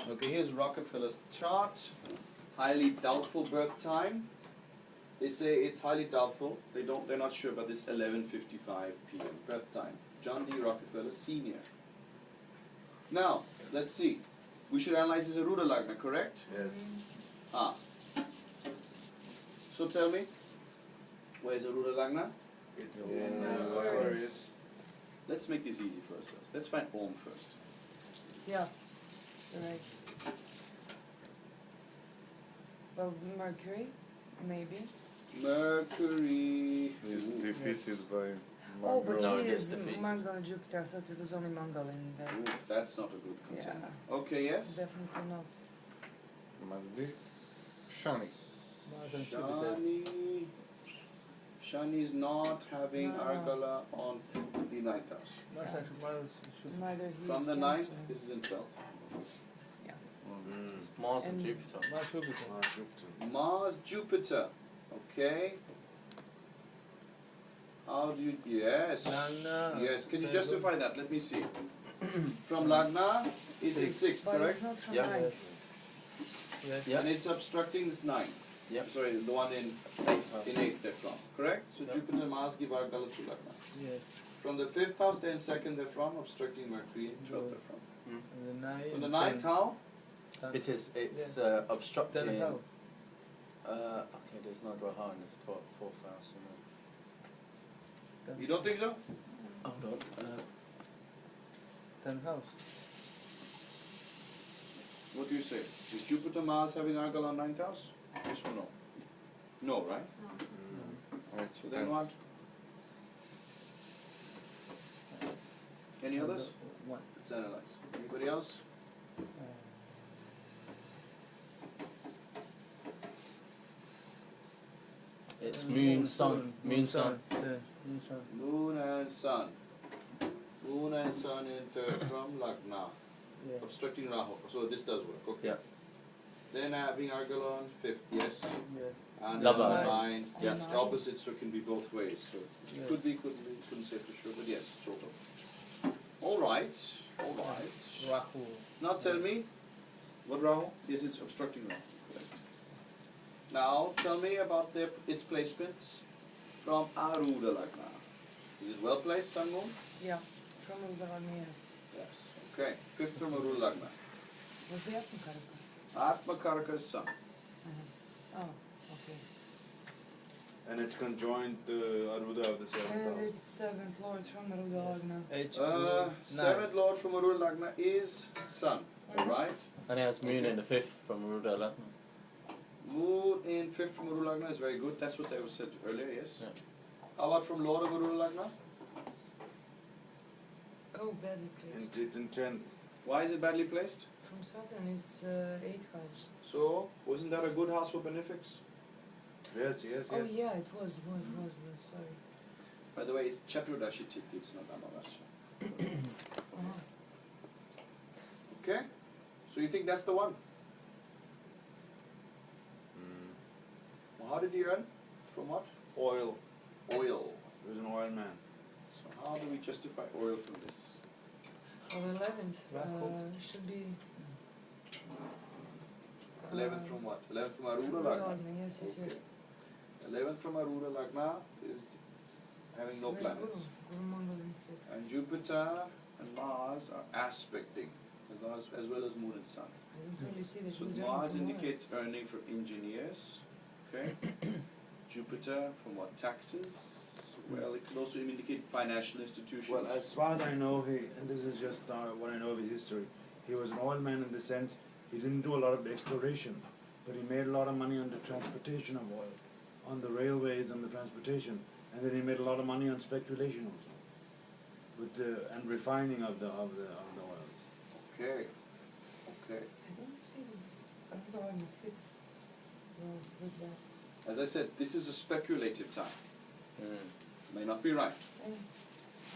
Okay, here's Rockefeller's chart. Highly doubtful birth time. They say it's highly doubtful. They're not sure about this 11:55 p.m. birth time. John D. Rockefeller Sr. Now, let's see. We should analyze this as a Ruda Lagna, correct? Yes. Ah. So tell me, where's a Ruda Lagna? It's in Aquarius. Let's make this easy for ourselves. Let's find Om first. Yeah. Right. Well, Mercury, maybe. Mercury. He's defeated by Oh, but Mongol. he it's is defeated. Mongol and Jupiter. I thought it was only Mongol in there. Ooh, that's not a good contender. Yeah. Okay, yes? Definitely not. Must be Shani. Shani is not having No. Argala on the 9th house. Neither he From is the 9th, Cancer. this is in 12th. Mars and And- Jupiter. Mars, Jupiter. Okay. How do you... Yes. Yes, can you justify that? Let me see. From Lagna, it's in 6th, But correct? it's not from Yeah. ninth. Yeah. And it's obstructing this 9. Yeah. Sorry, the one in 8th they're from, correct? So Yeah. Jupiter, Mars give Argala to Lagna. From the 5th house, they're in 2nd they're from, obstructing Mercury, 12th they're from. From the 9th, how? It's obstructing. Okay, there's no Graha in the 4th house. You don't think so? Hold on. 10th house. What do you say? Is Jupiter, Mars having Argala on 9th house? Yes or no? No, right? Right, So then what? Any others? One. Let's analyze. Anybody else? It's Moon, Sun, Moon, Sun. Moon, Sun. Moon and Sun. Moon and Sun in 3rd from Lagna. Yeah. Obstructing Rahu. So this does work, okay. Yeah. Then having Argala on 5th, yes. Yes. And Lava. on 9th. Yeah. It's opposite, so it can be both ways. So Yeah. could be, couldn't say for sure, but yes, sort of. Alright, alright. Rahu. Now tell me, what Rahu? Yes, it's obstructing Rahu. Correct. Now tell me about its placements from Aruda Lagna. Is it well placed, Sun Moon? Yeah. From Udarani, yes. Yes. Okay. 5th from Aruda Lagna. Was the Atmakaraka? Atma Karaka is Sun. Oh, okay. And it's conjoined the Aruda of the 7th And house. it's 7th Lord from Aruda Lagna. 7th Lord from Aruda Lagna is Sun. Alright. And it has Moon in the 5th from Ruda Lagna. Moon in 5th from Aruda Lagna is very good. That's what I was said earlier, yes? Yeah. How about from Lord of Aruda Lagna? Oh, badly placed. And it's in 10th. Why is it badly placed? From Saturn, it's 8th house. So, wasn't that a good house for benefics? Yes, yes, Oh, yes. yeah, it was, sorry. By the way, it's Chaturdashi Tithi, it's not Amavasya. Uh-huh. Okay? So you think that's the one? Well, how did he earn? From what? Oil. Oil. He was an oil man. So how do we justify oil from this? On 11th, Rahu. should be... 11th from what? 11th from Aruda Lagna? Yes, yes, yes. 11th from Aruda Lagna is having no Where's planets. Guru Mongol in 6th. And Jupiter and Mars are aspecting, as well as Moon and Sun. I didn't really see that So he was Mars earning from indicates earning from engineers, okay? Jupiter from what? Taxes? Well, it could also indicate financial institutions. Well, as far as I know, and this is just what I know of his history, he was an oil man in the sense he didn't do a lot of exploration, but he made a lot of money on the transportation of oil, on the railways and the transportation, and then he made a lot of money on speculation also, with the and refining of the oils. Okay. Okay. I don't see this Udarani fits well with that. As I said, this is a speculative time. May not be right. Eh,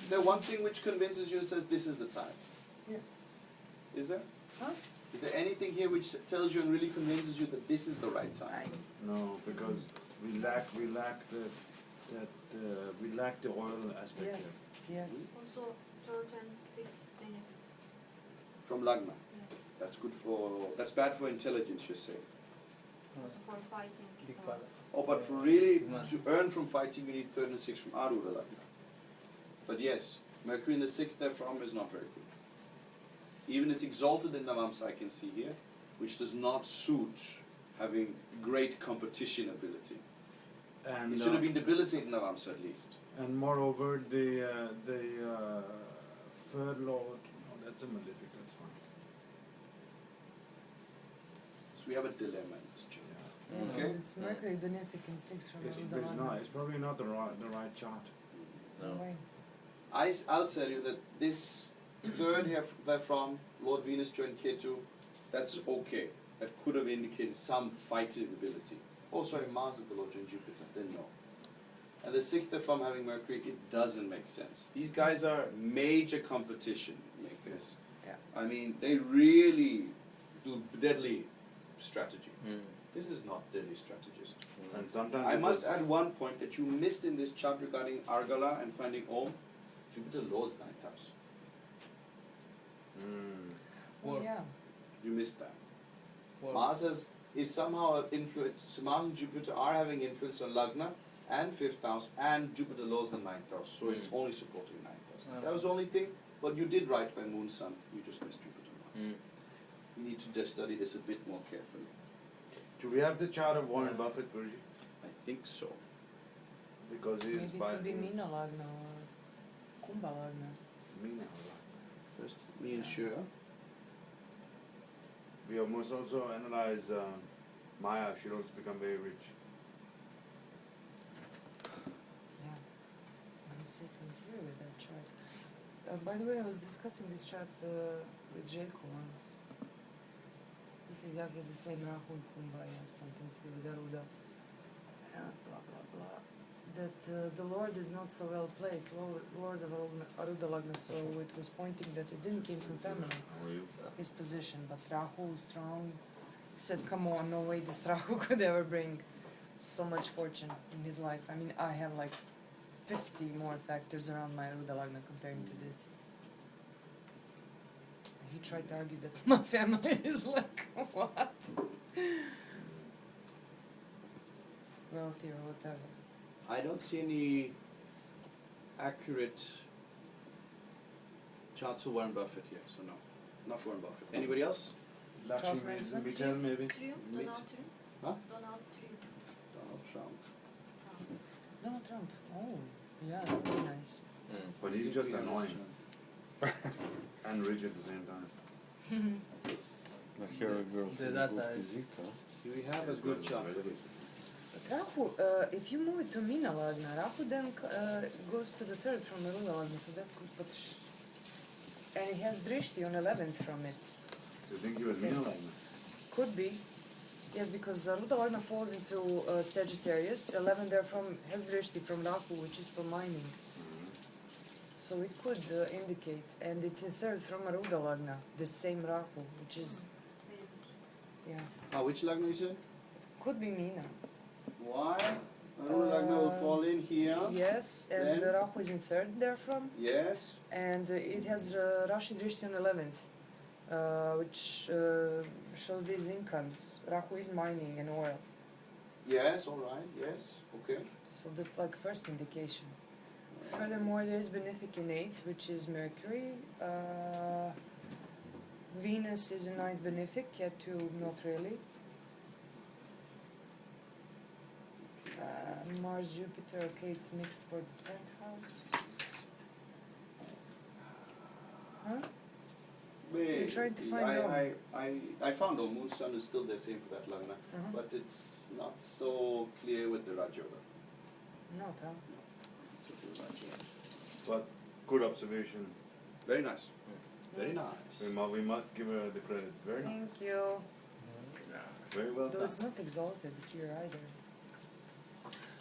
Is there one thing which convinces you and says this is the time? Yeah. Is there? Huh? Is there anything here which tells you and really convinces you that this is the right time? No, because we lack the oil aspect Yes, yes. Also, third and sixth benefits. From Lagna. Yes. That's bad for intelligence, you say. Also for fighting. Big father. Oh, but for really, No. to earn from fighting, you need 3rd and 6th from Arudha Lagna. But yes, Mercury in the 6th therefrom is not very good. Even it's exalted in Navamsa, I can see here, which does not suit having great competition ability. And It should have been debilitated in Navamsa at least. and moreover, the 3rd lord, no, that's a malefic. That's fine. So we have a dilemma in this chart. Yes, Okay. and it's Mercury benefic in 6 from It's, Arudha it's Lagna. not. It's probably not the right chart. No way. I'll tell you that this 3rd here therefrom, Lord Venus joined Ketu, that's okay. That could have indicated some fighting ability. Oh, sorry, Mars is the Lord joined Jupiter, then no. And the 6th therefrom having Mercury, it doesn't make sense. These guys are major competition makers. Yeah. I mean, they really do deadly strategy. This is not deadly strategist. And sometimes I it must was- add one point that you missed in this chart regarding Argala and finding Om. Jupiter Lord's 9th house. Oh, yeah. You missed that. Mars is somehow influence. So Mars and Jupiter are having influence on Lagna and 5th house, and Jupiter Lord's the 9th house. So it's only supporting 9th house. That was the only thing. But you did right by Moon Sun. You just missed Jupiter. You need to just study this a bit more carefully. Do we have the chart of Warren Buffett, Guruji? I think so. Because he is Maybe it by could be Meena Lagna or Kumbha Lagna. Meena. First, me and Shura. We must also analyze Maya. She'll also become very rich. Yeah. I'm sitting here with that chart. By the way, I was discussing this chart with Jaiko once. This is exactly the same Rahu and Kumbha, has something to do with Arudha. Blah blah blah. That the Lord is not so well placed, Lord of Arudha Lagna, so it was pointing that it didn't came from family, How are you? his position, but Rahu strong. He said, come on, no way this Rahu could ever bring so much fortune in his life. I mean, I have like 50 more factors around my Arudha Lagna comparing to this. He tried to argue that my family is like, what? Wealthy or whatever. I don't see any accurate charts for Warren Buffett here, so no. Not Warren Buffett. Anybody else? Charles Lakshmi Manson? Mittal, maybe? Trump? Mit- Donald Trump? Huh? Donald Trump. Donald Trump. Donald Trump. Oh, yeah, that would be nice. But he's just annoying and rich at the same time. The hairy girls The with data good is- physique, huh? Here we have a good chart. But Rahu, if you move it to Meena Lagna, Rahu then goes to the 3rd from Arudha Lagna, so that could put... And it has Drishti on 11th from it. Do you think he was Meena Lagna? Could be. Yes, because Arudha Lagna falls into Sagittarius, 11 there from has Drishti from Rahu, which is for mining. So it could indicate, and it's in 3rd from Arudha Lagna, the same Rahu, which is, Very good. yeah, Which Lagna you said? could be Meena. Why? Lagna will fall in here. Yes, and Then? Rahu is in 3rd there from, Yes. and it has Rashi Drishti on 11th, which shows these incomes. Rahu is mining and oil, Yes, alright, yes. Okay. so that's like first indication. Furthermore, there is benefic in 8th, which is Mercury. Venus is a 9th benefic, Ketu not really. Mars, Jupiter, okay, it's mixed for the 10th house. Huh? You're trying to find out. I found out Moon Sun is still the same for that Lagna, Uh-huh. but it's not so clear with the Raj Yoga. Not, huh? It's a good Raj Yoga. But good observation. Very nice. Very Yes. nice. We must give her the credit. Very nice. Thank you. Very well Though done. it's not exalted here either.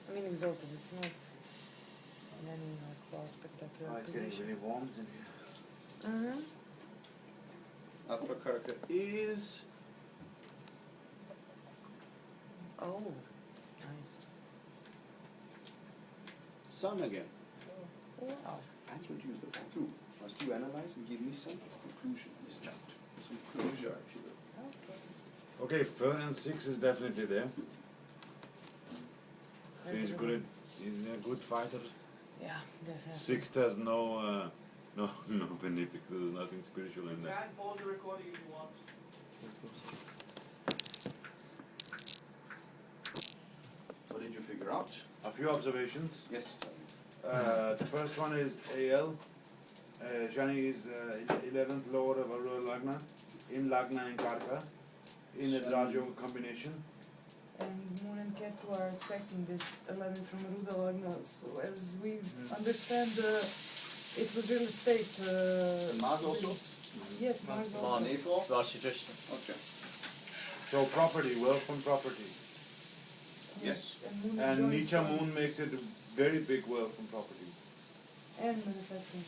I mean exalted, it's not in any like well spectacular Oh, it's getting position. really warm in here. Mm-hmm. Aprakaraka is Oh, nice. Sun again. Wow. And you'll use the two. Must you analyze and give me some conclusion on this chart? some closure, if you will. Okay. Okay, Fern and 6 is definitely there. So That's he's really- good. He's a good fighter. Yeah, definitely. 6 has no benefic. There's nothing spiritual in You that. can pause the recording if you want. What did you figure out? A few observations. Yes. The first one is AL. Shani is 11th lord of Arul Lagna, in Lagna and Karka, in the Shani. Raj Yoga combination. And Moon and Ketu are respecting this 11 from Ruda Lagna. So as we understand, it was real estate. And Mars also? Yes, Mars also. Nefor? Rashi Drishti. Okay. So property, wealth from property. Yes. And Moon is And joint Nietzsche sun. moon makes it very big wealth from property. And manifesting.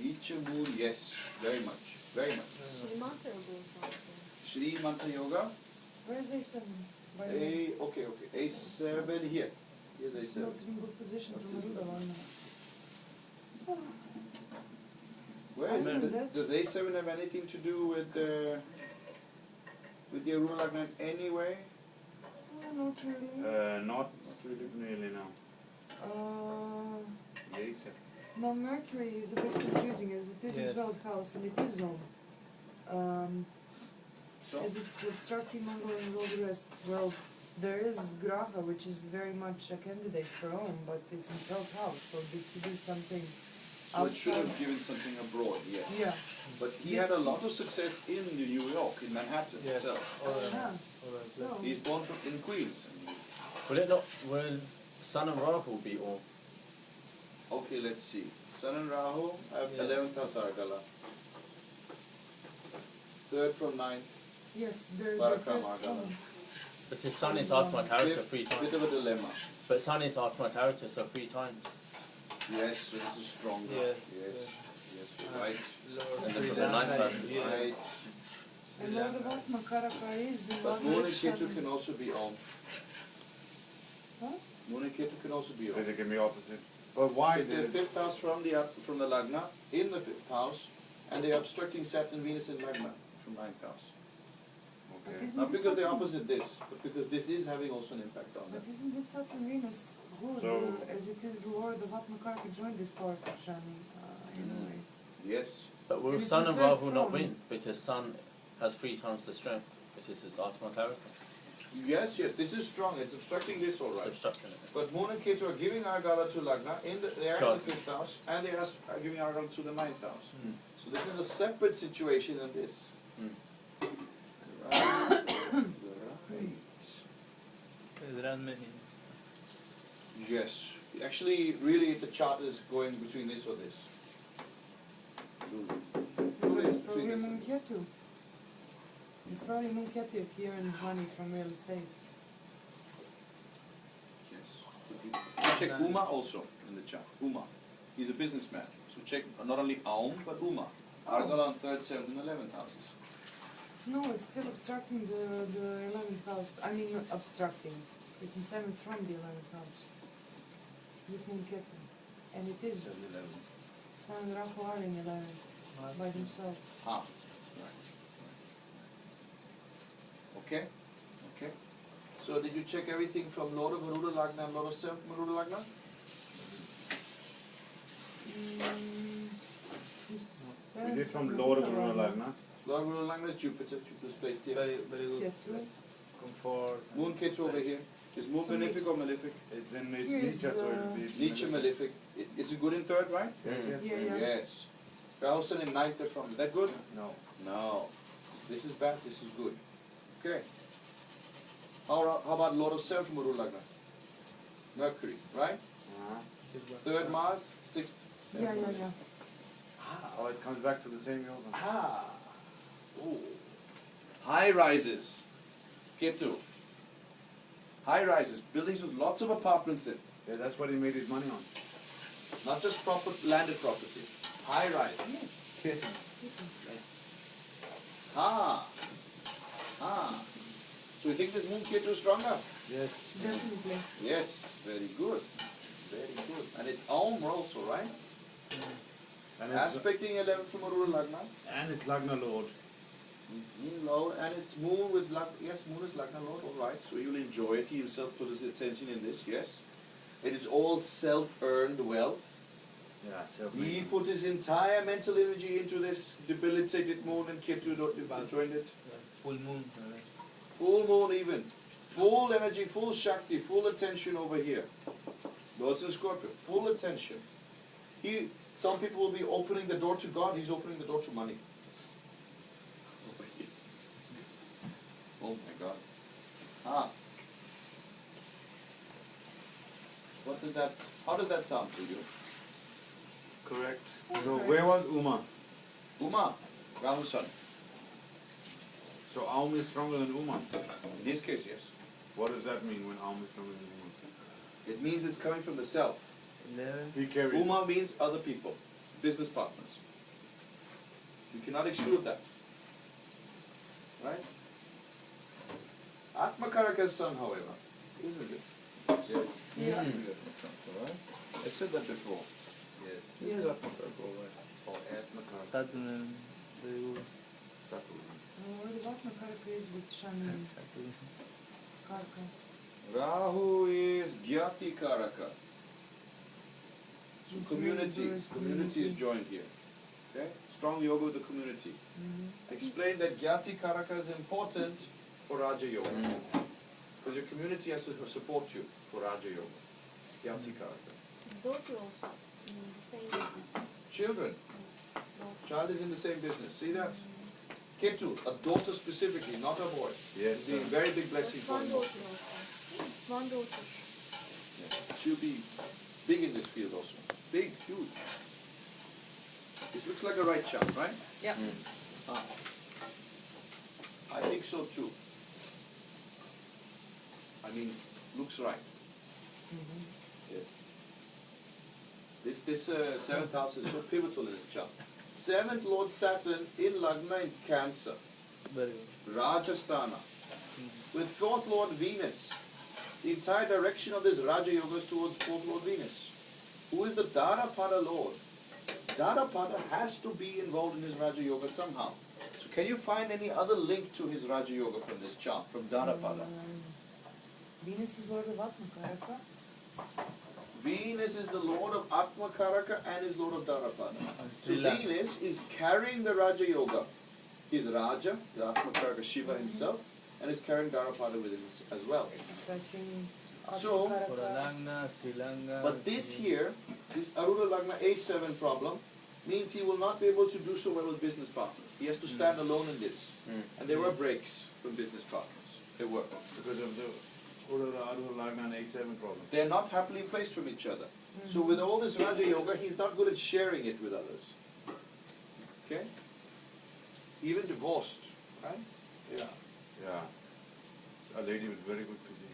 Nietzsche moon, yes, very much. Very much. Srimanta will do something. Shri Mantra Yoga. Where is A7? By the way, Okay. A7 here. Here's it's A7. not in good position What's from this Ruda then? Lagna. Where is I mean, it? that- Does A7 have anything to do with the Aruna Lagna anyway? Not really. Not really now. Yes. No, Mercury is a bit confusing as it is in 12th house and it is on. So, As it's obstructing Mongol and all the rest. Well, there is Graha, which is very much a candidate for Om, but it's in 12th house, so did he do something so it should outside? have given something abroad, yes. Yeah. But he had a lot of success in New York, in Manhattan itself. Yeah. So, He's born in Queens. Will Sun and Rahu be all? Okay, let's see. Sun and Rahu have 11th house Argala. 3rd from 9th. yes, there's Baraka Margala. But his Sun is Atma Tarika 3 Bit times. of a dilemma. But Sun is Atma Tarika, so 3 times. Yes, so this is stronger. Yeah, Yes, you're right. And then for the 9th person. Right. and Lord of Atma Karaka is in But Lagna Moon and Rikshana. Ketu can also be Om. Huh? Moon and Ketu can also be Om. They can be opposite. But why Because did they're 5th house from the Lagna, in the 5th house, and they're obstructing Saturn, Venus, and Lagna from 9th house. But Okay. isn't Not this because they're Saturn- opposite this, but because this is having also an impact on But them. isn't this Saturn Venus good, So- as it is Lord of Atma Karaka joined this power for Shani, in a way? Yes. But will And it's Sun the and third Rahu not from- win? Because Sun has 3 times the strength, which is his Atma Tarika. Yes, this is strong. It's obstructing this all It's right. obstructing it. But Moon and Ketu are giving Argala to Lagna, they are Sure. in the 5th house, and they are giving Argala to the 9th house. Mm. So this is a separate situation than this. Mm. Right. Yes. Actually, really, the chart is going between this or this. But it's Between probably this Moon and- Ketu. It's probably Moon Ketu if he earns money from real estate. Yes. Check Uma also in the chart. Uma. He's a businessman. So check not only Aum, but Uma. Argala on 3rd, 7th, and 11th houses. No, it's still obstructing the 11th house. I mean, not obstructing. It's in 7th from the 11th house. This Moon Ketu. And it is 7, 11. Sun and Rahu are in 11th by themselves. Ah. Right. Okay. Okay. So did you check everything from Lord of Garuda Lagna and Lord of 7th Garuda Lagna? We did from Lord of Aruna Lagna. Lord of Garuda Lagna is Jupiter. Jupiter's placed here. Very good Ketu. comfort. Moon Ketu over here. Is Moon So benefic mixed. or malefic? It's Here's, Nietzsche, so it'll be Nietzsche malefic. Is it good in 3rd, right? Yes, yes. Yeah, yeah. Yes. Carlson in 9th are from. Is that good? No. No. This is bad, this is good. Okay. How about Lord of 7th Muru Lagna? Mercury, right? Uh-huh. 3rd Mars, 6th. Yeah, yeah, yeah. Oh, it comes back to the same yoga. Ah. Ooh. High rises. Ketu. High rises. Buildings with lots of apartments in. Yeah, that's what he made his money on. Not just landed property. High rises. Yes. Yes. Ah. Ah. So you think this Moon Ketu is stronger? Yes. Definitely. Yes. Very good. Very good. And it's Aum also, right? And it's, Aspecting 11 from Arura Lagna. and it's Lagna Lord. In Lord, and it's Moon with yes, Moon is Lagna Lord, alright, so you'll enjoy it. He himself put his attention in this, yes. It is all self-earned wealth. Yeah, so He put his entire mental energy into this debilitated Moon and Ketu joined it. Full moon. Full Moon even. Full energy, full Shakti, full attention over here. Lord's in Scorpio, full attention. Some people will be opening the door to God, he's opening the door to money. Over here. Oh my God. Ah. How does that sound to you? Correct. Sounds So correct. where was Uma? Uma, Rahu's son. So Aum is stronger than Uma. In his case, yes. What does that mean when Aum is stronger than Uma? It means it's coming from the self. 11. He carries. Uma means other people, business partners. You cannot exclude that. Right? Atmakaraka's son, however, isn't it? Yes. Yeah. I said that before. Yes. He is Atmakaraka, all right. Or Atmakar. Saturn and very good. Saturn. What Karaka is with Shani Karaka? Rahu is Gyati Karaka. So It's community. very good, Community is joined here. Okay? Strong yoga with the community. Explain that Gyati Karaka is important for Raja Yoga. Because your community has to support you for Raja Yoga. Gyati Karaka. Daughter also in the same business. Children. Daughter. Child is in the same business. See that? Ketu, a daughter specifically, not a boy. Yes, It'll be a sir. very big blessing There's for one him. daughter also. One daughter. Yeah. She'll be big in this field also. Big, huge. This looks like a right child, right? Yeah. Ah. I think so too. I mean, looks right. Yeah. This seventh house is so pivotal in this chart. Seventh Lord Saturn in Lagna in Cancer, Very good. Rajasthana, with fourth Lord Venus. The entire direction of this Raja Yoga is towards fourth Lord Venus, who is the Darapada Lord. Darapada has to be involved in his Raja Yoga somehow. So can you find any other link to his Raja Yoga from this chart, from Darapada? Venus is Lord of Atmakaraka. Venus is the Lord of Atmakaraka and is Lord of Darapada. So Sri Lanka. Venus is carrying the Raja Yoga. He's Raja, the Atmakaraka Shiva himself, and is carrying Darapada with him as well. It's expecting So- For Atmakaraka. Alagna, Sri Lanka. But this here, this Arura Lagna A7 problem, means he will not be able to do so well with business partners. He has to stand alone in this. And there were breaks from business partners. There were. Because of the Urara Lagna and A7 problem. They're not happily placed from each other. So with all this Raja Yoga, he's not good at sharing it with others. Okay? Even divorced, right? Yeah. Yeah. A lady with very good physique.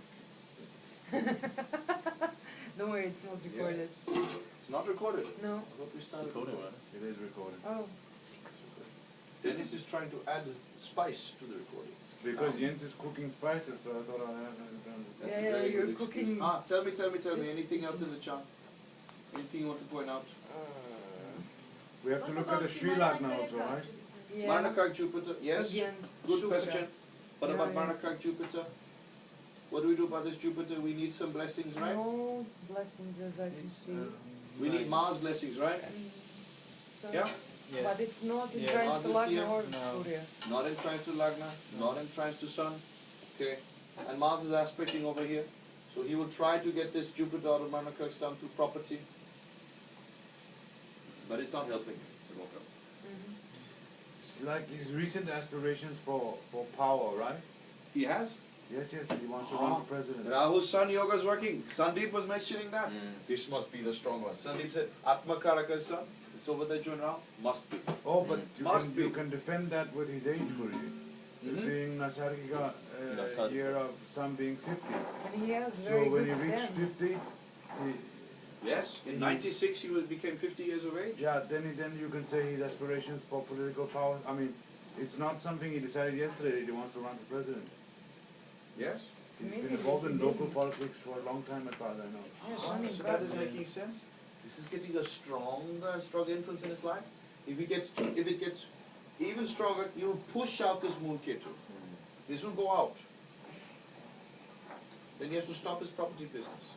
Don't worry, it's not recorded. It's not recorded. No. I thought we started Recording, recording. It is recorded. Oh. Dennis is trying to add spice to the recording. Because Jens is cooking spices, so I thought I had done it. That's Yeah, a yeah, very you're good excuse. cooking. Ah, tell me. Yes, Anything else in the yes. chart? Anything you want to point out? We have to What look at about the Sri Himalayan Lagna also, Karaka? right? Yeah. Marnakak Jupiter, yes. Again. Good Shukra. question. What Yeah, about yeah. Marnakak Jupiter? What do we do about this Jupiter? We need some blessings, right? No blessings as I can see. We need Mars blessings, right? So, Yeah? Yeah. But it's not in Yeah. trines Mars to is Lagna here? or No. Surya. Not in trines to Lagna, not in trines to Sun. Okay. And Mars is aspecting over here. So he will try to get this Jupiter out of Marnakak down to property. But it's not helping. It won't help. It's like his recent aspirations for power, right? He has? Yes, he wants to run for president. Rahu's Sun Yoga is working. Sandeep was mentioning that. This must be the strong one. Sandeep said, Atmakaraka's Sun. It's over there, John Rao. Must be. Oh, but Must be. you can defend that with his age, Guru. Mhm. Being Nasarika, Nasarika. year of some being 50. And he has So very when good he reached stance. 50, Yes. In Mhm. 96 he became 50 years of age. yeah, then you can say his aspirations for political power. I mean, it's not something he decided yesterday that he wants to run for president. Yes. It's He's amazing. been involved that in he local didn't. politics for a long time, as far as I know. Yeah, Shani So got that is it. making sense. This is getting a stronger influence in his life. If it gets even stronger, he will push out this moon Ketu. This will go out. Then he has to stop his property business.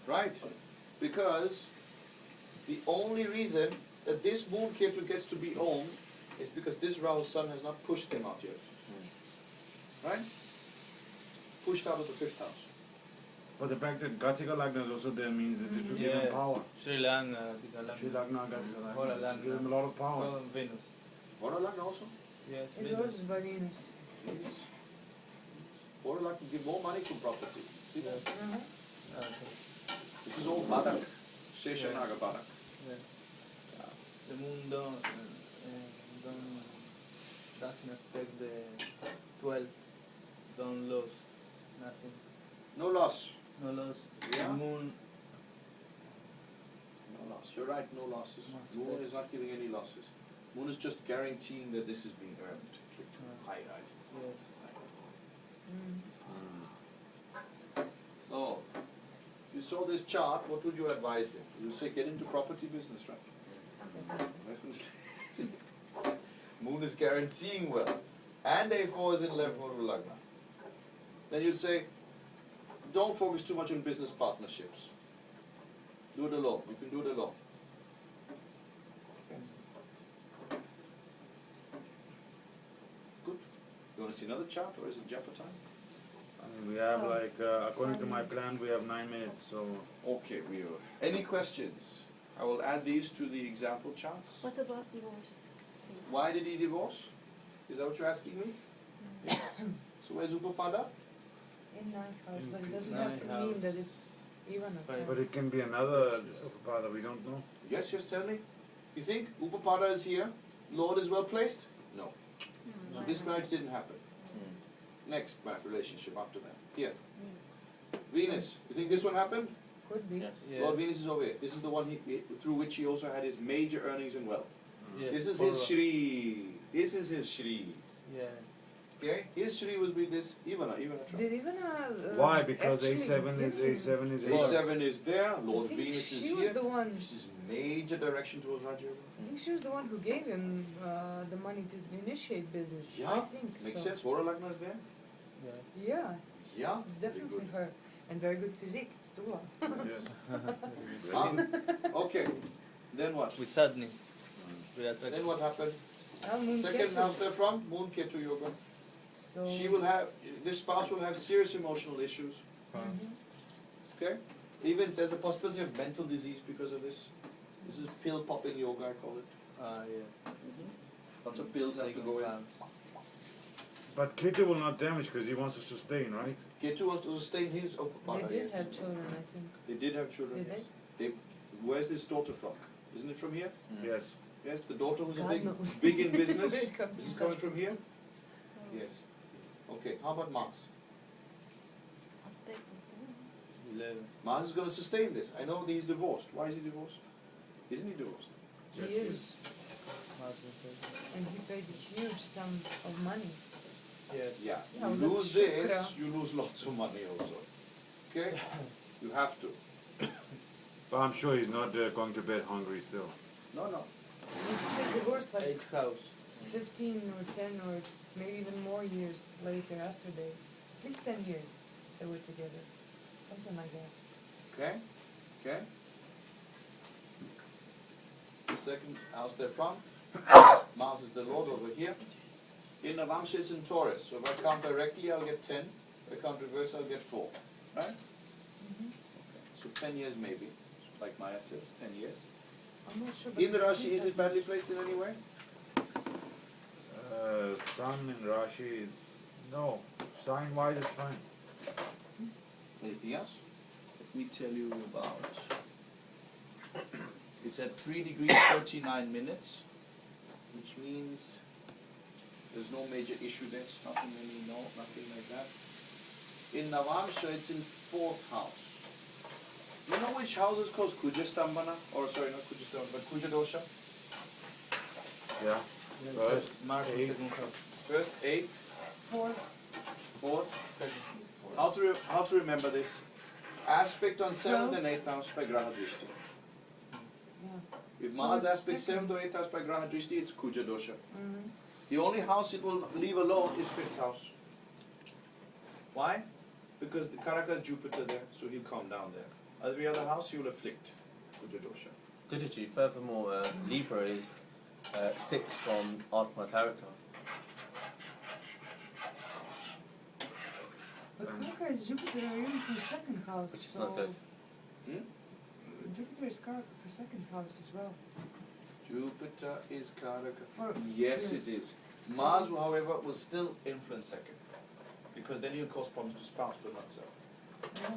Right? Because the only reason that this moon Ketu gets to be owned is because this Rahu's sun has not pushed him out yet. Right? Pushed out of the 5th house. But the fact that Gatika Lagna is also there means that this will give him power. Sri Lanka, Sri Lagna, Gatika Hora Lagna Lagna. give him a lot of power. Oh, Venus. Hora Lagna also? Yes, It's Venus. ordered by Venus. Yes. Hora Lagna give more money to property. See that? Uh-huh. Okay. This is all Badak. Sheshanaga Badak. Yeah. The moon doesn't affect the 12. Don't lose nothing. No loss. No loss. Yeah. The moon. No loss. You're right, no losses. Must Moon be. is not giving any losses. Moon is just guaranteeing that this is being earned. High rises. Yes. So, if you saw this chart, what would you advise him? You say get into property business, right? Definitely. Moon is guaranteeing wealth. And A4 is in 11th Horu Lagna. Then you'd say, don't focus too much on business partnerships. Do it alone. You can do it alone. Good. You want to see another chart, or is it Japa time? I mean, we have like, according to my 5 minutes. plan, we have 9 minutes, so... Okay, we are. Any questions? I will add these to the example charts. What about divorce? Why did he divorce? Is that what you're asking me? Yes. So where's Upapada? In 9th house, In but it doesn't 9th have to house. mean that it's even a Right. But it can be another Upapada, we don't know. Yes, tell me. You think Upapada is here? Lord is well placed? No. So this marriage didn't happen. Next relationship after that. Here. Venus. You think this one happened? Could be. Yes. Yeah. Lord Venus is over here. This is the one through which he also had his major earnings and wealth. Yes. This is Forward. his Shri. This is his Shri. Yeah. Okay? His Shri will be this Ivana. Did even Why? Because actually A7 is give him- A7 is A7 is there. I Lord think Venus she is was here. the one. This is major direction towards Rajya. I think she was the one who gave him the money to initiate business. Yeah, I think makes so. sense. Vora Lagna is there. Yeah. Yeah, Yeah. it's very definitely good. her. And very good physique, it's Tula. Yes. Okay. Then what? With Sadni. We are Then what happened? Moon Second Ketu. house they're from, Moon Ketu Yoga. So She will have, this spouse will have serious emotional issues. Mhm. Okay? Even there's a possibility of mental disease because of this. This is pill popping yoga, I call it. Yes. Lots of pills have to go in. But Ketu will not damage because he wants to sustain, right? Ketu wants to sustain his They Upapada, did yes. have children, I think. They did have children, Did yes. They, where's this daughter from? Isn't it from here? Yes. Yes, the daughter who's God knows. big in business. When it comes to Is it such- coming from here? Yes. Okay, how about Mars? 11. Mars is going to sustain this. I know that he's divorced. Why is he divorced? Isn't he divorced? He is. Martin said. And he paid a huge sum of money. Yes. Yeah. Yeah, You well, lose that's this, shukra. you lose lots of money also. Okay? You have to. But I'm sure he's not going to bed hungry still. No, no. If they divorced like 8th house. 15 or 10 or maybe even more years later after they, at least 10 years they were together. Something like that. Okay? Okay? The second house they're from. Mars is the Lord over here. In Navamsha it's in Taurus. So if I count directly, I'll get 10. If I count reverse, I'll get 4. Right? Mm-hmm. So 10 years maybe. Like Maya says, 10 years. I'm not sure. But In the it's at Rashi, least is it that badly placed in any way? Sun in Rashi, no. Sign-wise it's fine. Anything else? Let me tell you about. It's at 3 degrees 39 minutes, which means there's no major issue there. It's nothing like that. In Navamsha, it's in 4th house. You know which house is called Kujastambana? Or sorry, not Kujastambana, but Kujadosha? Yeah. First, Mars in 8. 2nd house. First 8, Fourth. 4th. Second. How to remember this? aspect on 7th 12th. and 8th house by Graha Drishti. Yeah. If So Mars it's aspects second. 7th or 8th house by Graha Drishti, it's Kuja dosha. Mm-hmm. The only house it will leave alone is 5th house. Why? Because the Karaka is Jupiter there, so he'll calm down there. Every other house he will afflict. Kuja dosha. Didiji, furthermore, Libra is 6 from Atma Tarata. But Karaka is Jupiter even for second house. Which is so not good. Hmm? Jupiter is Karaka for second house as well. Jupiter is Karaka. For Yes, yeah. it is. So- Mars, however, will still influence second. Because then he'll cause problems to spouse, but not self. Yeah.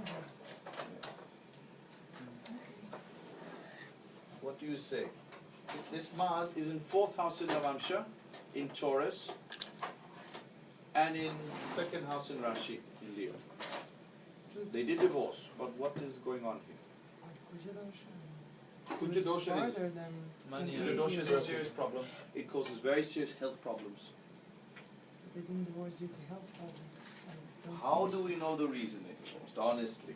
Yes. What do you say? This Mars is in 4th house in Navamsha, in Taurus, and in 2nd house in Rashi, in Leo. They did divorce, but what is going on here? Kuja dosha. Kuja It's dosha is farther than Money Kuja and dosha is a serious problem. It causes very serious health problems. They didn't divorce due to health problems. I don't How think do we know the reason they divorced? Honestly,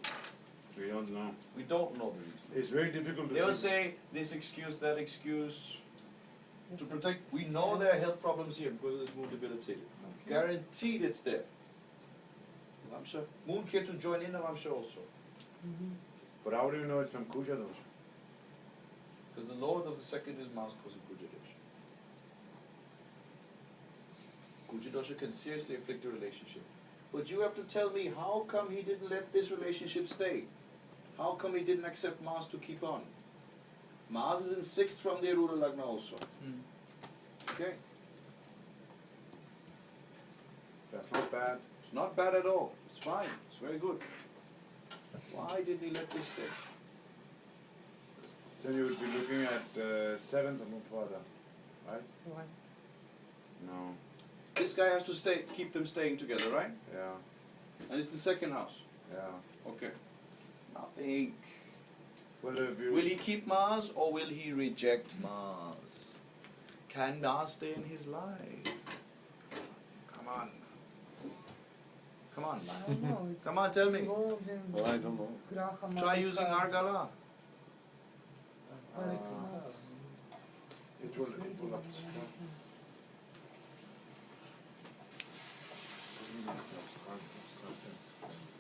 We don't know. we don't know the reason. It's very difficult to They'll figure- say this excuse, that excuse so. to protect. We know there are health problems here because of this moon debilitated. Okay. Guaranteed it's there. I'm sure. Moon Ketu to join in, I'm sure also. Mm-hmm. But how do you know it's from Kuja dosha? Because the Lord of the second is Mars causing Kuja dosha. Kuja dosha can seriously afflict a relationship. But you have to tell me, how come he didn't let this relationship stay? How come he didn't accept Mars to keep on? Mars is in 6th from the Arura Lagna also. Mm. Okay? That's not bad. It's not bad at all. It's fine. It's very good. Why did he let this stay? Then you would be looking at 7th of Upada, right? Why? No. This guy has to stay, keep them staying together, right? Yeah. And it's the second house. Yeah. Okay. Nothing. Well, if you... Will he keep Mars or will he reject Mars? Can Mars stay in his life? Come on. Come on. I don't know. It's Come on, tell me. involved in Well, I don't know. Graha Try Marika. using Argala. Well, it's not. It will It's leading obstruct. everything.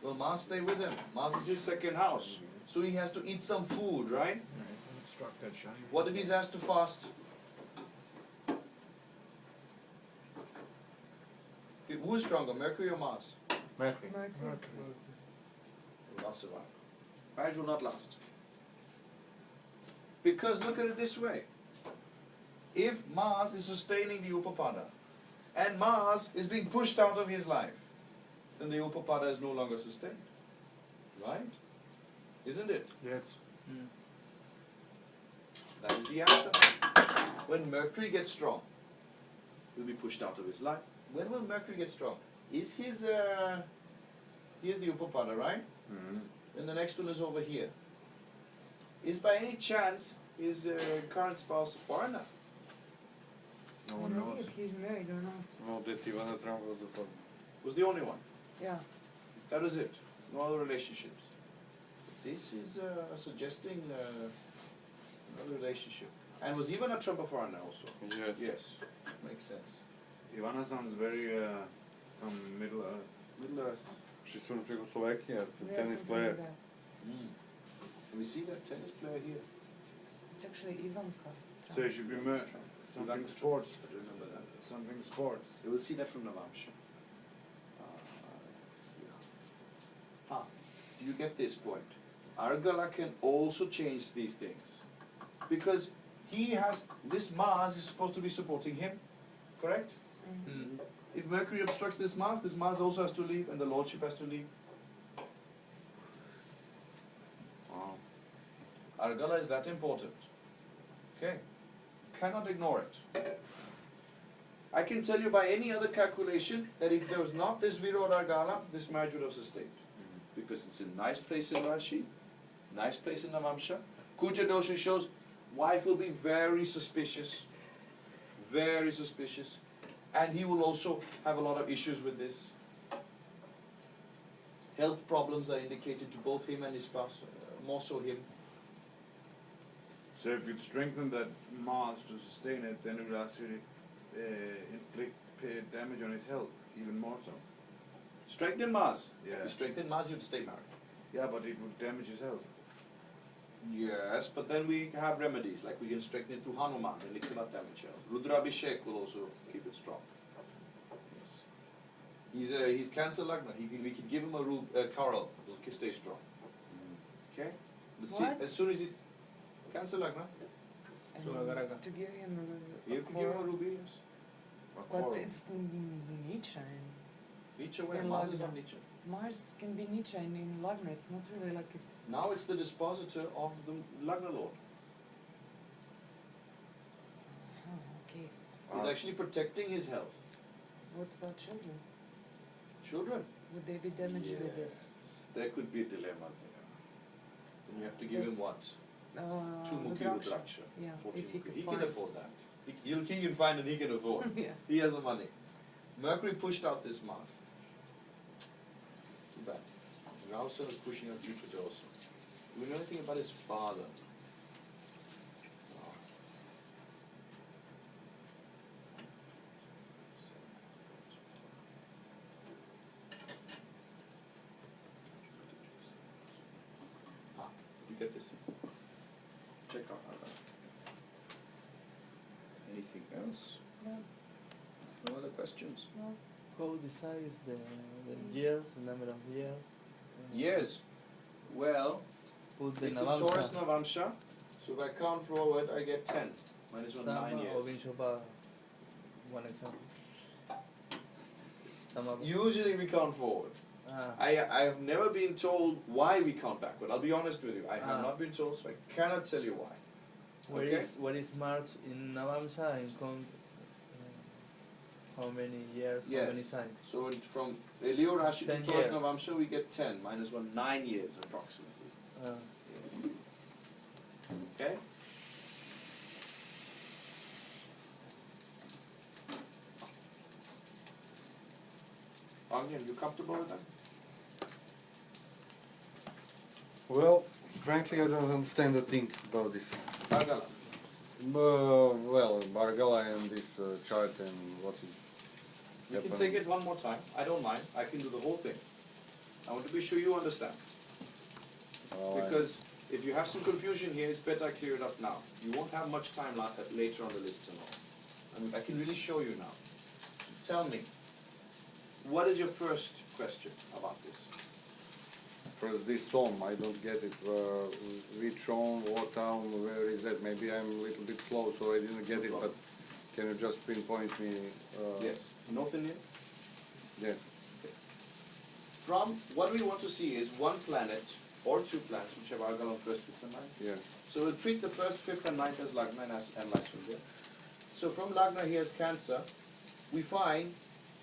Well, Mars stay with him. Mars is his second house. So he has to eat some food, right? Obstruct that shiny. What if he's asked to fast? Who is stronger, Mercury or Mars? Mercury. Mercury. Will not survive. Marriage will not last. Because look at it this way. If Mars is sustaining the Upapada, and Mars is being pushed out of his life, then the Upapada is no longer sustained. Right? Isn't it? Yes. Mm. That is the answer. When Mercury gets strong, he'll be pushed out of his life. When will Mercury get strong? Is his, here's the Upapada, right? Mm-hmm. And the next one is over here. Is by any chance his current spouse a foreigner? No No one idea knows. if he's married or not. No, that Ivana Trump was the phone. Was the only one. Yeah. That is it. No other relationships. This is suggesting another relationship. And was even a Trump a foreigner also? Yes. Yes. Makes sense. Ivana sounds very from Middle Earth. Middle Earth. She's from Czechoslovakia, the Yeah, tennis something player. like that. Can we see that tennis player here? It's actually Ivanka. So Trump. it should be something Ivanka sports. Trump. I remember that. Something sports. You will see that from Navamsha. Yeah. Do you get this point? Argala can also change these things. Because he has, this Mars is supposed to be supporting him, correct? Mm. If Mercury obstructs this Mars also has to leave and the Lordship has to leave. Wow. Argala is that important. Okay? Cannot ignore it. I can tell you by any other calculation that if there was not this Virod Argala, this marriage would have sustained. Because it's a nice place in Rashi, nice place in Navamsha. Kuja dosha shows wife will be very suspicious, and he will also have a lot of issues with this. Health problems are indicated to both him and his spouse, more so him. So if you strengthen that Mars to sustain it, then it will actually inflict damage on his health, even more so. Strengthen Mars. Yeah. If you strengthen Mars, you'd stay married. Yeah, but it would damage his health. Yes, but then we have remedies, like we can strengthen it through Hanuman, and it cannot damage health. Rudrabhishek will also keep it strong. Yes. He's Cancer Lagna. We can give him a coral. He'll stay strong. Okay? What? As soon as he... Cancer Lagna. I So, mean, Agaraga. to give him You can give him a ruby, yes. but it's Nietzsche. Nietzsche, where? In Mars is Lagna. not Nietzsche. Mars can be Nietzsche in Lagna. It's not really like it's. Now it's the dispositor of the Lagna Lord. Oh, okay. He's actually protecting his health. What about children? Children. Would they be damaged with Yes. this? There could be a dilemma there. Then you have to give him what? Two Mukhi Rudraksha. Rudraksha. Yeah, 14 if he Mukhi. could He find. can afford that. He can find and he can afford. Yeah. He has the money. Mercury pushed out this Mars. Too bad. Rahu is pushing out Jupiter also. Do we know anything about his father? No. Did you get this? Check out that. Anything else? No, No other questions? no. How decides the years, the number of years? Years. Well, Put the it's a Taurus Navamsha. Navamsha. So if I count forward, I get 10. Minus 1, 9 Sama or years. Vinshopa, one example. Sama. Usually we count forward. Ah, I have never been told why we count backward. I'll be honest with you. I have Ah. not been told, so I cannot tell you why. where is March in Navamsha and count how many years, how many Yes. signs? So from Leo Rashi to 10 Taurus years. Navamsha, we get 10. Minus 1, 9 years approximately. Yes. Okay? Anya, you comfortable with that? Well, frankly, I don't understand a thing about this. Argala. Well, Bargala and this chart and what is We can happening. take it one more time. I don't mind. I can do the whole thing. I want to be sure you understand. Because if you have some confusion here, it's better I clear it up now. You won't have much time later on the list and all. I can really show you now. Tell me, what is your first question about this? For this song, I don't get it. Which song, what town, where is that? Maybe I'm a little bit slow, so I didn't get it, but can you just pinpoint me? Yes. North Indian? Yeah. From what we want to see is one planet or two planets which have Argal on first, fifth, and ninth. Yeah. So we'll treat the first, fifth, and ninth as Lagna and analyze from there. So from Lagna, here's Cancer. We find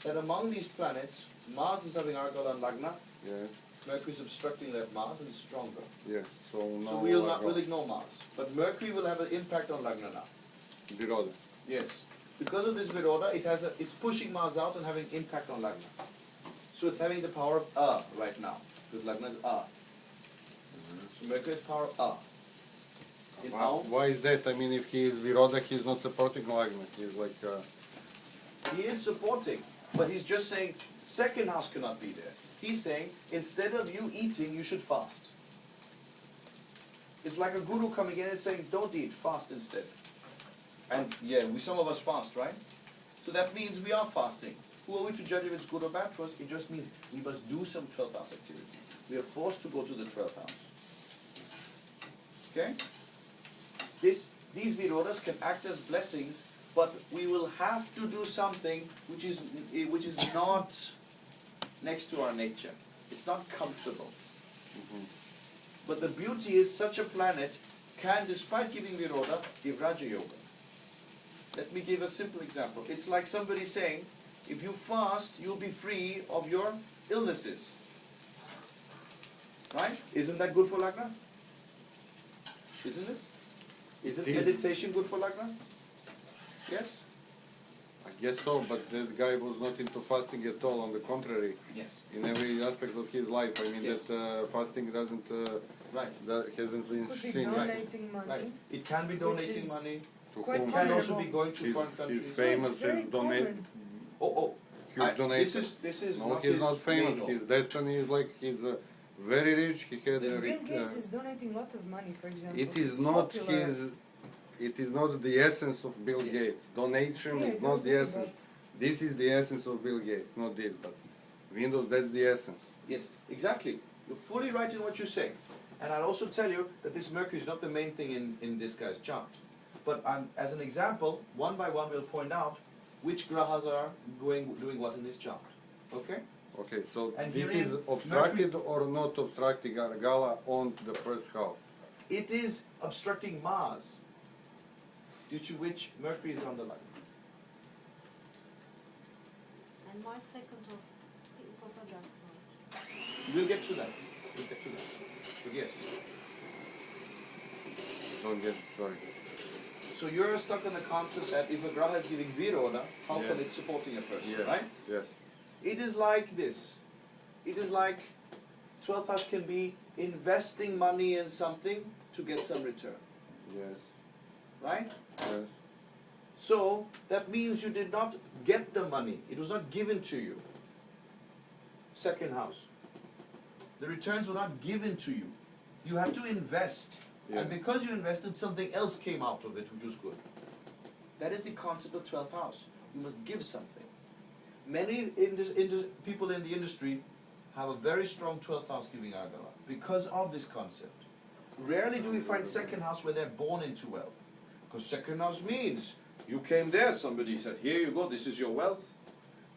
that among these planets, Mars is having Argal on Lagna, Yes. Mercury is obstructing that Mars and is stronger. Yeah. So now So we'll ignore Mars. But Mercury will have an impact on Lagna now. Viroda. Yes. Because of this Viroda, it's pushing Mars out and having impact on Lagna. So it's having the power of right now. Because Lagna is So Mercury has power of In Aum, Why is that? I mean, if he is Viroda, he's not supporting Lagna. He's like. he is supporting, but he's just saying second house cannot be there. He's saying instead of you eating, you should fast. It's like a guru coming in and saying, don't eat, fast instead. And yeah, some of us fast, right? So that means we are fasting. Who are we to judge if it's good or bad for us? It just means we must do some 12th house activity. We are forced to go to the 12th house. Okay? These Virodas can act as blessings, but we will have to do something which is not next to our nature. It's not comfortable. But the beauty is such a planet can, despite giving Viroda, give Raja Yoga. Let me give a simple example. It's like somebody saying, if you fast, you'll be free of your illnesses. Right? Isn't that good for Lagna? Isn't it? Isn't It is. meditation good for Lagna? Yes? I Yes, so, but that guy was not into fasting at all. On the contrary, Yes. in every aspect of his life. I mean Yes. that fasting doesn't Right. that hasn't been Could be seen. donating money. Right. It can be donating is money. To quite whom? It can common also be among- going to foreign countries. He's No, famous it's very as donate. common. Oh, Huge donation. this is No, not he's his not famous. main His destiny is like he's very rich. He had This a Bill rich. Gates is donating a lot of money, for example. It is It's not popular. his. It is not the essence of Bill Yes. Gates. Donation Yeah, I is don't not the agree, essence. This is the essence of Bill Gates, not this. But Windows, that's the essence. Yes, exactly. You're fully right in what you say. And I'll also tell you that this Mercury is not the main thing in this guy's chart. But as an example, one by one we'll point out which grahas are doing what in this chart. Okay? Okay, so And this herein, is obstructed or not obstructing Argala on the first house. It is obstructing Mars, due to which Mercury is on the line. And my second of Hippopotamus. We'll get to that. We'll get to that. But yes. Don't get it, sorry. So you're stuck on the concept that if a graha is giving Viroda, how come Yes. it's supporting a person, Yes. right? Yes. It is like this. It is like 12th house can be investing money in something to get some return, Yes. right? Yes. So that means you did not get the money. It was not given to you. Second house. The returns were not given to you. You had to invest. Yeah. And because you invested, something else came out of it, which was good. That is the concept of 12th house. You must give something. Many people in the industry have a very strong 12th house giving Agala because of this concept. Rarely do we find second house where they're born into wealth. Because second house means you came there, somebody said, here you go, this is your wealth.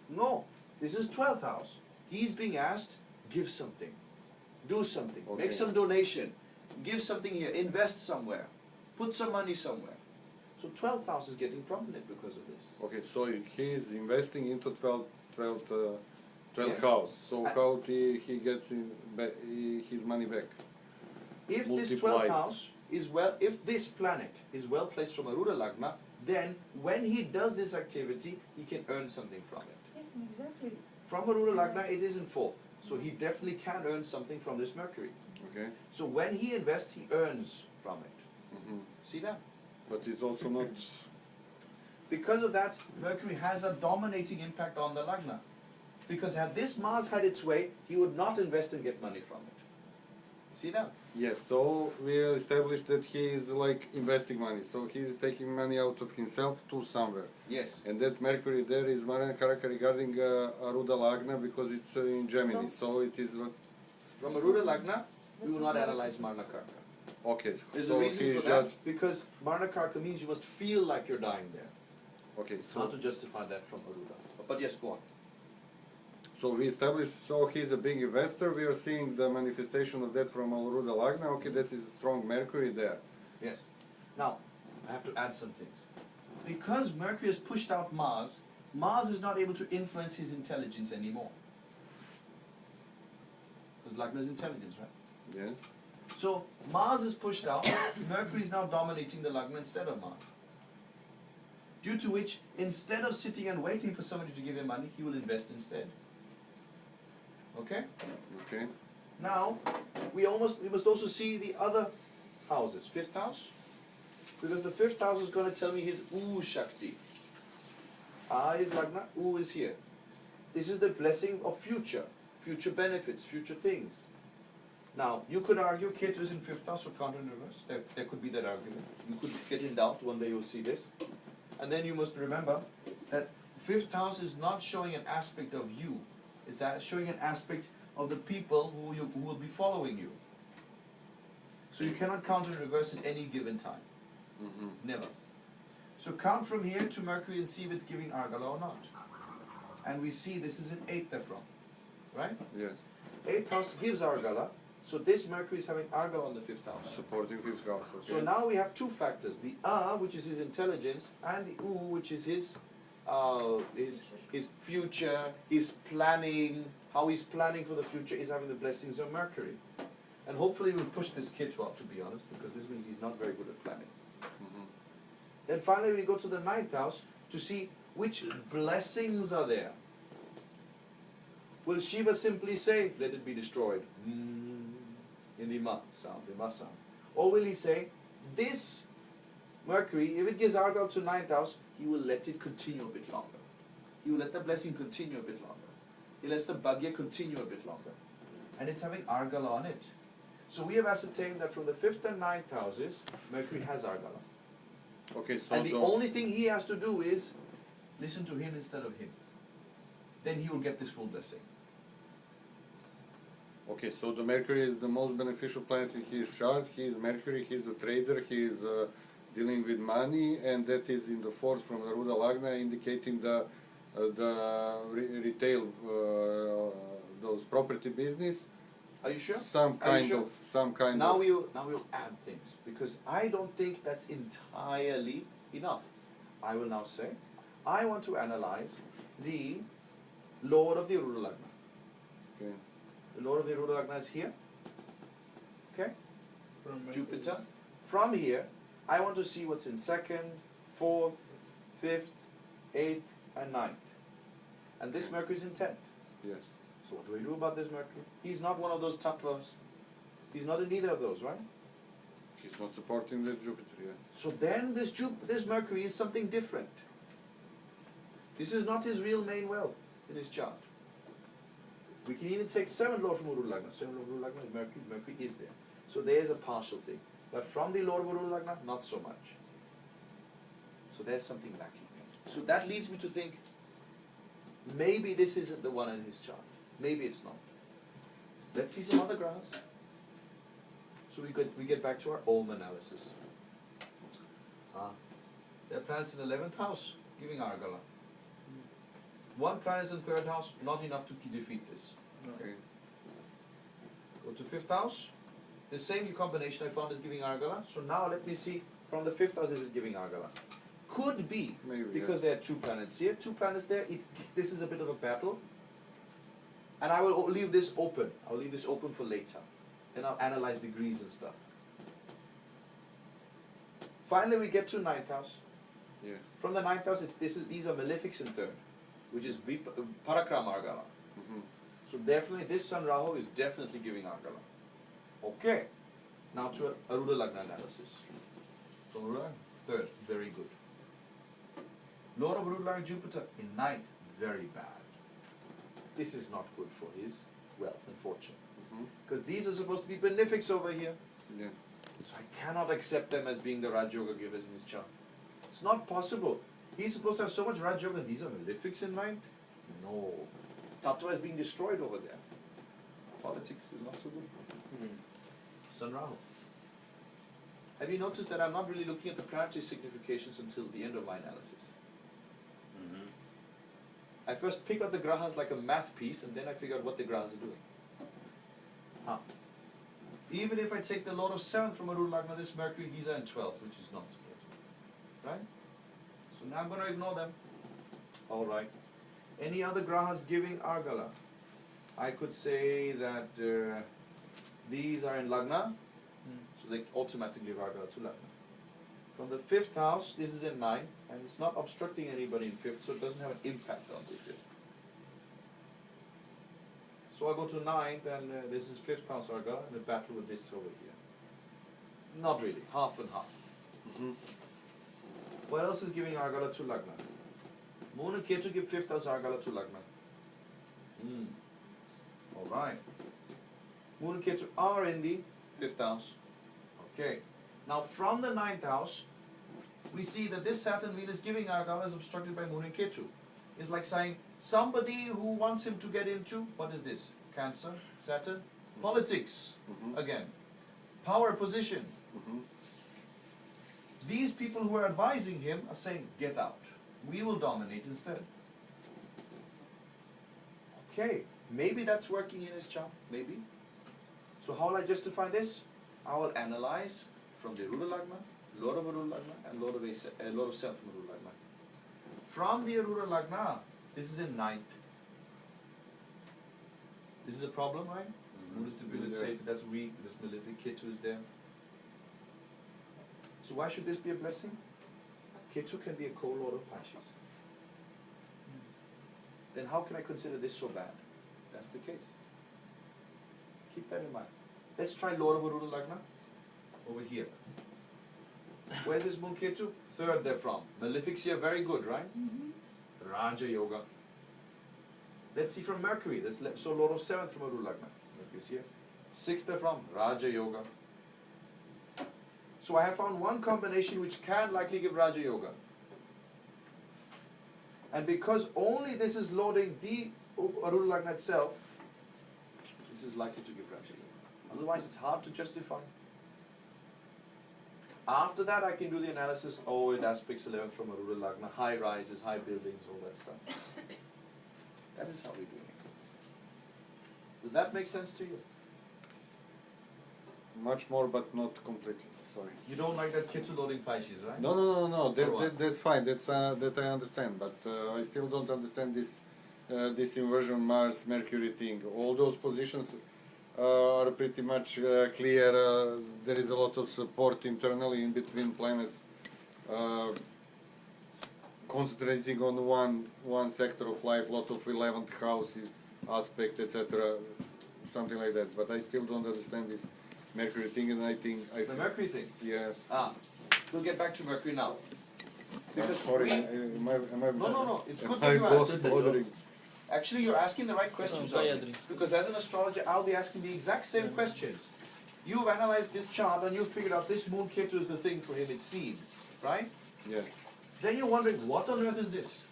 No, this is 12th house. He's being asked, give something, do something, Okay. make some donation, give something here, invest somewhere, put some money somewhere. So 12th house is getting prominent because of this. Okay, so he is investing into 12th Yes. house. So I- how he gets his money back? If this 12th Multiplied. house is if this planet is well placed from Aruda Lagna, then when he does this activity, he can earn something from it. Yes, exactly. From Aruda Lagna, it is in 4th. So he definitely can earn something from this Mercury. Okay. So when he invests, he earns from it. Hmm. See that? But it's also not. Because of that, Mercury has a dominating impact on the Lagna. Because had this Mars had its way, he would not invest and get money from it. See that? Yes. So we established that he is like investing money. So he is taking money out of himself to somewhere. Yes. And that Mercury there is Marana Karaka regarding Aruda Lagna because it's in Gemini. No. So it is. From Aruda Lagna, we will not analyze Marna Karka. Okay. There's so a reason he's for that, just. because Marna Karka means you must feel like you're dying there. Okay. How So to justify that from Aruda. But yes, go on. so we established. So he's a big investor. We are seeing the manifestation of that from Aruda Lagna. Okay, this is a strong Mercury there. Yes. Now, I have to add some things. Because Mercury has pushed out Mars, Mars is not able to influence his intelligence anymore. Because Lagna is intelligence, right? Yes. So Mars is pushed out, Mercury is now dominating the Lagna instead of Mars. Due to which, instead of sitting and waiting for somebody to give him money, he will invest instead. Okay? Okay. Now, we must also see the other houses. 5th house? Because the 5th house is going to tell me his U Shakti. A is Lagna, U is here. This is the blessing of future benefits, future things. Now, you could argue Ketu is in 5th house or counter in reverse. There could be that argument. You could get in doubt, one day you'll see this. And then you must remember that 5th house is not showing an aspect of you. It's showing an aspect of the people who will be following you. So you cannot count in reverse at any given time. Mm-hmm. Never. So count from here to Mercury and see if it's giving Argala or not. And we see this is an 8th from. Right? Yes. 8th house gives Argala. So this Mercury is having Argala on the 5th house. Supporting 5th house. Okay. So now we have two factors. The A, which is his intelligence, and the U, which is his future, his planning, how he's planning for the future is having the blessings of Mercury. And hopefully we'll push this kid out, to be honest, because this means he's not very good at planning. Mhm. Then finally we go to the 9th house to see Which blessings are there? Will Shiva simply say, let it be destroyed? In the ma sound, the ma sound. Or will he say, this Mercury, if it gives Argal to 9th house, he will let it continue a bit longer. He will let the blessing continue a bit longer. He lets the Bhagya continue a bit longer. And it's having Argala on it. So we have ascertained that from the 5th and 9th houses, Mercury has Argala. Okay, so And the only thing he has to do is listen to him instead of him. Then he will get this full blessing. Okay, so the Mercury is the most beneficial planet in his chart. He is Mercury, he is a trader, he is dealing with money, and that is in the 4th from the Ruda Lagna, indicating the retail, those property business. Are you sure? Some kind sure? of. Now we'll add things, because I don't think that's entirely enough. I will now say, I want to analyze the Lord of the Ruda Lagna. Okay. The Lord of the Ruda Lagna is here. Okay? From Jupiter. From here, I want to see what's in 2nd, 4th, 5th, 8th, and 9th. And this Mercury is in 10th. Yes. So what do we do about this Mercury? He's not one of those tattvas. He's not in either of those, right? He's not supporting the Jupiter, yeah. So then this Mercury is something different. This is not his real main wealth in his chart. We can even take 7th Lord from Urul Lagna. 7th Lord of Urul Lagna is Mercury. Mercury is there. So there is a partial thing. But from the Lord of Urul Lagna, not so much. So there's something lacking. So that leads me to think, maybe this isn't the one in his chart. Maybe it's not. Let's see some other graphs. So we get back to our Om analysis. There are planets in 11th house, giving Argala. One planet is in 3rd house, not enough to defeat this. Okay. Go to 5th house. The same combination I found is giving Argala. So now let me see from the 5th house is it giving Argala. Could be, Maybe, because there are 2 planets here, 2 planets there. This is a bit of a battle. And I will leave this open. I'll leave this open for later. Then I'll analyze degrees and stuff. Finally we get to 9th house. Yes. From the 9th house, these are malefics in 3rd, which is Parakram Argala. Mm-hmm. So definitely this Sun Rahu is definitely giving Argala. Okay. Now to Aruda Lagna analysis. So Aruda, 3rd, very good. Lord of Aruda Lagna Jupiter in 9th, very bad. This is not good for his wealth and fortune. Because these are supposed to be benefics over here. Yeah. So I cannot accept them as being the Raj Yoga givers in his chart. It's not possible. He's supposed to have so much Raj Yoga. These are malefics in 9th? No. Tattva is being destroyed over there. Politics is not so good for him. Sun Rahu. Have you noticed that I'm not really looking at the planetary significations until the end of my analysis? I first pick out the grahas like a math piece, and then I figure out what the grahas are doing. Even if I take the Lord of 7th from Arul Lagna, this Mercury, he's in 12th, which is not supported. Right? So now I'm going to ignore them. Alright. Any other grahas giving Argala? I could say that these are in Lagna, so they automatically give Argala to Lagna. From the 5th house, this is in 9th, and it's not obstructing anybody in 5th, so it doesn't have an impact on the 5th. So I go to 9th, and this is 5th house Argala, and a battle with this over here. Not really, half and half. What else is giving Argala to Lagna? Moon and Ketu give 5th house Argala to Lagna. Alright. Moon and Ketu are in the 5th house. Okay. Now from the 9th house, we see that this Saturn Venus giving Argala is obstructed by Moon and Ketu. It's like saying, somebody who wants him to get into, what is this? Cancer, Saturn, politics, again. Power position. These people who are advising him are saying, get out. We will dominate instead. Okay, maybe that's working in his chart, maybe. So how will I justify this? I will analyze from the Arula Lagna, Lord of Arula Lagna, and Lord of 7th from Arula Lagna. From the Arula Lagna, this is in 9th. This is a problem, right? Moon is debilitated, that's weak, this malefic Ketu is there. So why should this be a blessing? Ketu can be a co-lord of Pashis. then how can I consider this so bad? That's the case. Keep that in mind. Let's try Lord of Arudha Lagna over here. Where's this moon Ketu? Third they're from. Malefics here, very good, right? Raja Yoga. Let's see from Mercury. So Lord of Seventh from Arudha Lagna. Mercury's here. Sixth they're from Raja Yoga. So I have found one combination which can likely give Raja Yoga. And because only this is loading the Arudha Lagna itself, this is likely to give Raja Yoga. Otherwise it's hard to justify. After that I can do the analysis, oh it aspects 11 from Arudha Lagna, high rises, high buildings, all that stuff. That is how we do it. Does that make sense to you? Much more, but not completely. Sorry. You don't like that Ketu loading Pisces, right? No. For what? That's fine. That's that I understand, but I still don't understand this inversion Mars Mercury thing. All those positions are pretty much clear. There is a lot of support internally in between planets, concentrating on one sector of life. Lot of 11th houses aspect, etc. Something like that. But I still don't understand this Mercury thing, and I think The Mercury thing. yes. We'll get back to Mercury now. Because Sorry, we, am I no, it's good am that I you asked. bothering? Actually, you're asking the right questions, No, Arvind. Because as an astrologer, I'll be asking the exact same questions. You've analyzed this chart and you've figured out this moon Ketu is the thing for him, it seems, right? Yeah. Then you're wondering, what on earth is this?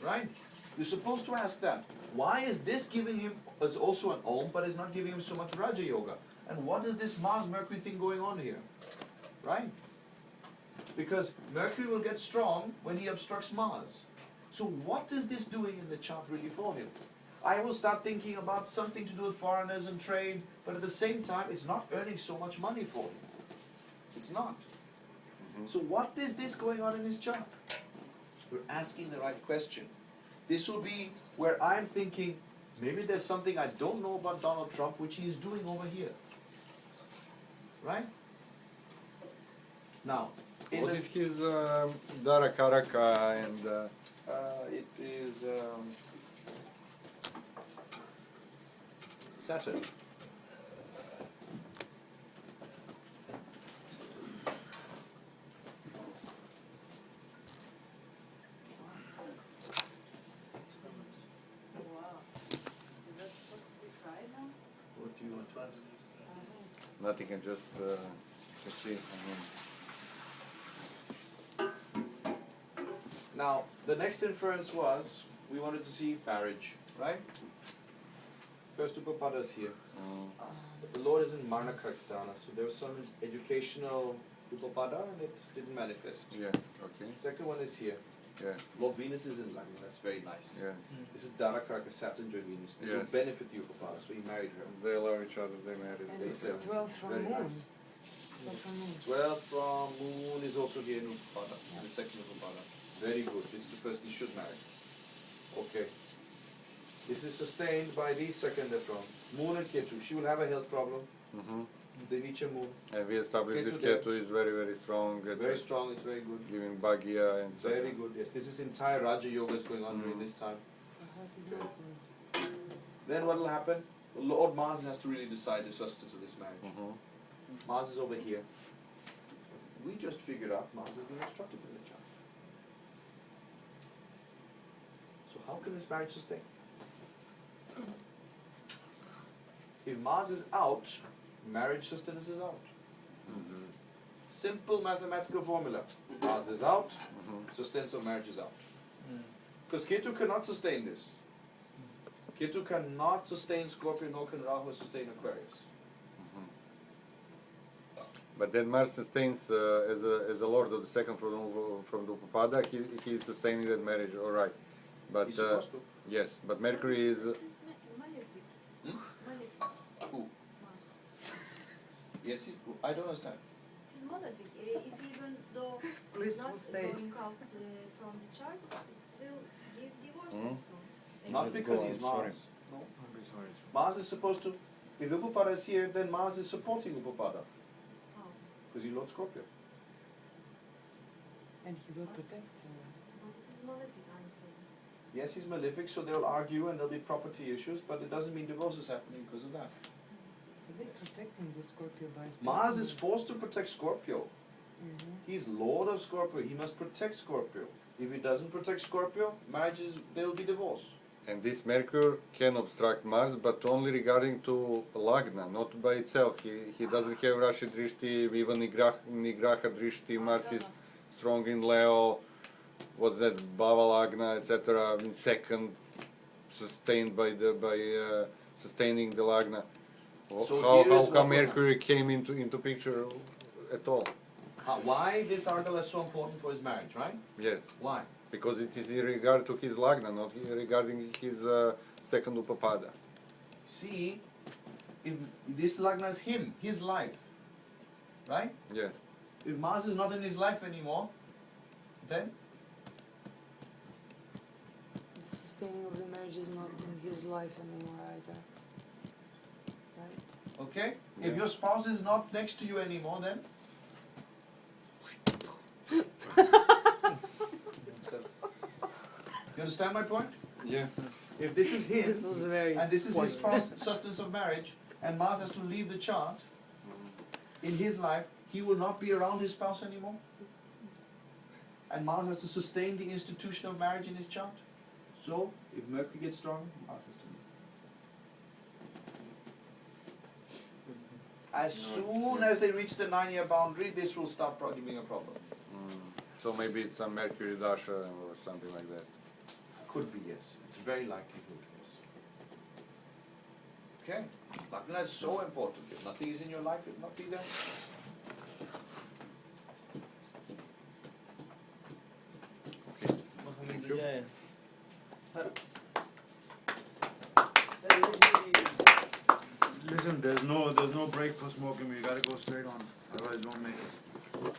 Right? You're supposed to ask that. Why is this giving him, it's also an Om, but it's not giving him so much Raja Yoga? And what is this Mars-Mercury thing going on here? Right? Because Mercury will get strong when he obstructs Mars. So what is this doing in the chart really for him? I will start thinking about something to do with foreigners and trade, but at the same time, it's not earning so much money for him. It's not. So what is this going on in his chart? We're asking the right question. This will be where I'm thinking, maybe there's something I don't know about Donald Trump, which he is doing over here. Right? Now, in What the- is his Dara Karaka and it is Saturn. Wow. Is that supposed to be fried now? What do you want to ask? nothing? I just see. Now, the next inference was, we wanted to see marriage, right? First Upapada is here. But the Lord is in Marna Karakstana, so there was some educational Upapada and it didn't manifest. Yeah. Okay. Second one is here. Yeah. Lord Venus is in Lagna, that's very nice. Yeah. This is Darakaraka, Saturn joined Venus. This will Yes. benefit the Upapada, so he married her. They love each other. They married. And They it's said, 12 from very moon. nice. 12 from moon. 12 from Moon is also here in Upapada, the second Upapada. Very good, this is the person he should marry. Okay. This is sustained by the second from Moon and Ketu. She will have a health problem. Mm-hmm. The Nietzsche Moon. And we established this Ketu there. Ketu is very, very strong. It's Very strong, it's very good. giving Bhagya and so Very good, yes. This is entire Raja Yoga is going on during Mm. this time. For health is not good. Then what will happen? Lord Mars has to really decide the sustenance of this marriage. Mm-hmm. Mars is over here. We just figured out Mars has been obstructed in the chart. So how can this marriage sustain? If Mars is out, marriage sustenance is out. Mm-hmm. Simple mathematical formula. Mars is out, Mm-hmm. sustenance of marriage is out. Mm. Because Ketu cannot sustain this. Ketu cannot sustain Scorpio, nor can Rahu sustain Aquarius. But then Mars sustains as a lord of the second from the Upapada. He is sustaining that marriage, all right. But He's supposed to. yes, but Mercury is. This is Malefic. Hmm? Malefic. Who? Mars. Yes, I don't understand. This is Malefic. If even though Please not full state. going out from the chart, it will give divorce Hmm? also. Not Let's because go he's on, sorry. Mars. No. Mars is supposed to. If Upapada is here, then Mars is supporting Upapada. How? Because he Lord Scorpio. And he will protect. But it is Malefic, I'm saying. Yes, he's malefic, so they'll argue and there'll be property issues, but it doesn't mean divorce is happening because of that. It's a bit protecting the Scorpio by Mars is forced to protect Scorpio. He's Lord of Scorpio. He must protect Scorpio. If he doesn't protect Scorpio, marriages, there'll be divorce. And this Mercury can obstruct Mars, but only regarding to Lagna, not by itself. He doesn't have Rashi Drishti, even Nigraha Drishti. Mars is strong in Leo. What's that? Bava Lagna, etc. In second, sustained by sustaining the Lagna. So How here is come what- Mercury came into picture at all? Why this Argala is so important for his marriage, right? Yes, Why? because it is in regard to his Lagna, not regarding his second Upapada. See, if this Lagna is him, his life, right? Yeah. If Mars is not in his life anymore, then The sustaining of the marriage is not in his life anymore either. Right? okay. Yeah. If your spouse is not next to you anymore, then you understand my point? Yeah. If this is him This was very and this is his spouse, sustenance of marriage, and Mars has to leave the chart in his life, he will not be around his spouse anymore. And Mars has to sustain the institution of marriage in his chart. So, if Mercury gets strong, Mars has to leave. As soon as they reach the 9-year boundary, this will start being a problem. So maybe it's some Mercury Dasha or something like that. Could be, yes. It's very likelihood, yes. Okay. Lagna is so important. If nothing is in your life, it will not be there. Okay. Thank you. Listen, there's no break for smoking. We gotta go straight on. Otherwise, don't make it.